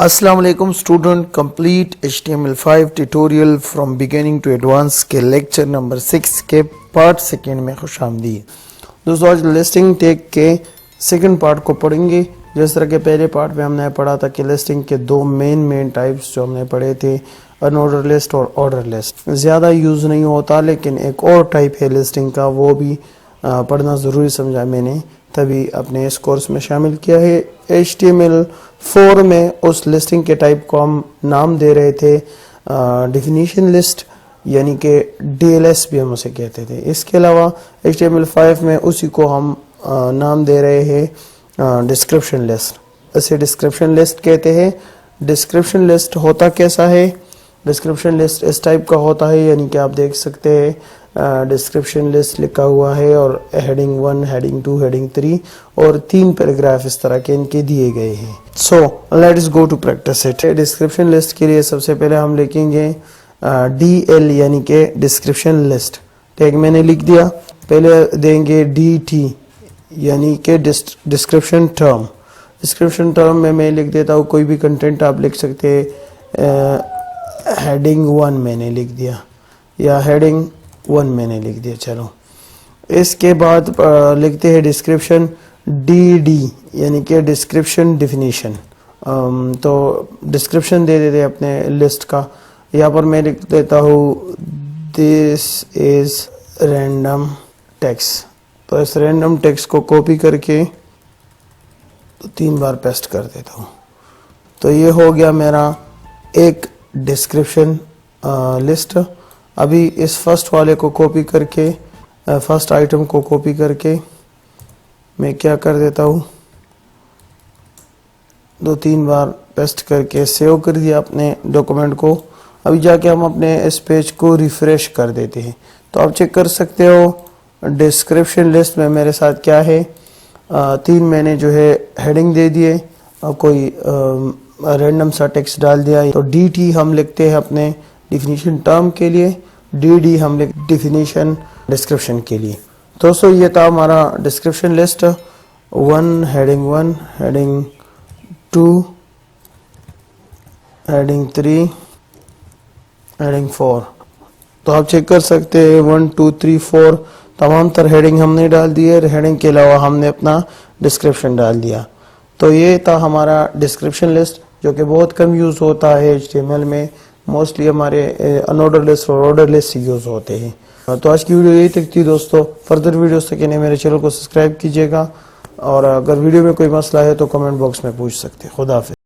अस्सलाम वालेकुम student, complete HTML5 tutorial from beginning to advance के लेक्चर नंबर 6 के पार्ट सेकेंड में खुशामदीद। दोस्तों, आज लिस्टिंग टैग के सेकंड पार्ट को पढ़ेंगे। जिस तरह के पहले पार्ट में हमने पढ़ा था कि लिस्टिंग के दो मेन टाइप्स जो हमने पढ़े थे, अनऑर्डर लिस्ट और ऑर्डर लिस्ट। ज़्यादा यूज़ नहीं होता, लेकिन एक और टाइप है लिस्टिंग का, वो भी पढ़ना ज़रूरी समझा मैंने, तभी अपने इस कोर्स में शामिल किया है। HTML4 में उस लिस्टिंग के टाइप को हम नाम दे रहे थे डेफिनेशन लिस्ट, यानी कि DLS भी हम उसे कहते थे। इसके अलावा HTML5 में उसी को हम नाम दे रहे हैं डिस्क्रिप्शन लिस्ट। इसे डिस्क्रिप्शन लिस्ट कहते हैं। डिस्क्रिप्शन लिस्ट होता कैसा है? डिस्क्रिप्शन लिस्ट इस टाइप का होता है, यानी कि आप देख सकते हैं डिस्क्रिप्शन लिस्ट लिखा हुआ है और हेडिंग 1, हेडिंग 2, हेडिंग 3 और 3 पैराग्राफ इस तरह के इनके दिए गए हैं। So let's go to practise it. Description list के लिए सबसे पहले हम लिखेंगे DL, यानी कि डिस्क्रिप्शन लिस्ट टैग मैंने लिख दिया। पहले देंगे DT, यानी कि डिस्क्रिप्शन टर्म। डिस्क्रिप्शन टर्म में मैं लिख देता हूँ कोई भी कंटेंट आप लिख सकते हैं। हेडिंग 1 मैंने लिख दिया या हेडिंग 1 मैंने लिख दिया। चलो, इसके बाद लिखते हैं डिस्क्रिप्शन DD, यानी कि डिस्क्रिप्शन डेफिनेशन। तो डिस्क्रिप्शन दे देते अपने लिस्ट का। यहाँ पर मैं लिख देता हूँ दिस इज रैंडम टेक्स्ट। तो इस रैंडम टेक्स्ट को कॉपी करके तो 3 बार पेस्ट कर देता हूँ। तो ये हो गया मेरा एक डिस्क्रिप्शन लिस्ट। अभी इस फर्स्ट वाले को कॉपी करके, फर्स्ट आइटम को कॉपी करके मैं क्या कर देता हूँ, 2-3 बार पेस्ट करके सेव कर दिया अपने डॉक्यूमेंट को। अभी जाके हम अपने इस पेज को रिफ्रेश कर देते हैं। तो आप चेक कर सकते हो डिस्क्रिप्शन लिस्ट में मेरे साथ क्या है। 3 मैंने जो है हेडिंग दे दिए और कोई रैंडम सा टेक्स्ट डाल दिया। तो DT हम लिखते हैं अपने डिफिनीशन टर्म के लिए, DD हम लिख डिफिनीशन डिस्क्रिप्शन के लिए। दोस्तों, ये था हमारा description list. 1, heading 1, heading 2, heading 3, heading 4। तो आप चेक कर सकते हैं 1, 2, 3, 4 तमाम तर हेडिंग हमने डाल दिए। हेडिंग के अलावा हमने अपना डिस्क्रिप्शन डाल दिया। तो ये था हमारा डिस्क्रिप्शन लिस्ट, जो कि बहुत कम यूज़ होता है HTML में। मोस्टली हमारे अनऑर्डर लिस्ट और ऑर्डर लिस्ट यूज़ होते हैं। तो आज की वीडियो यही तक थी दोस्तों। फर्दर वीडियोस तक के लिए मेरे चैनल को सब्सक्राइब कीजिएगा, और अगर वीडियो में कोई मसला है तो कमेंट बॉक्स में पूछ सकते हैं। खुदा हाफिज़।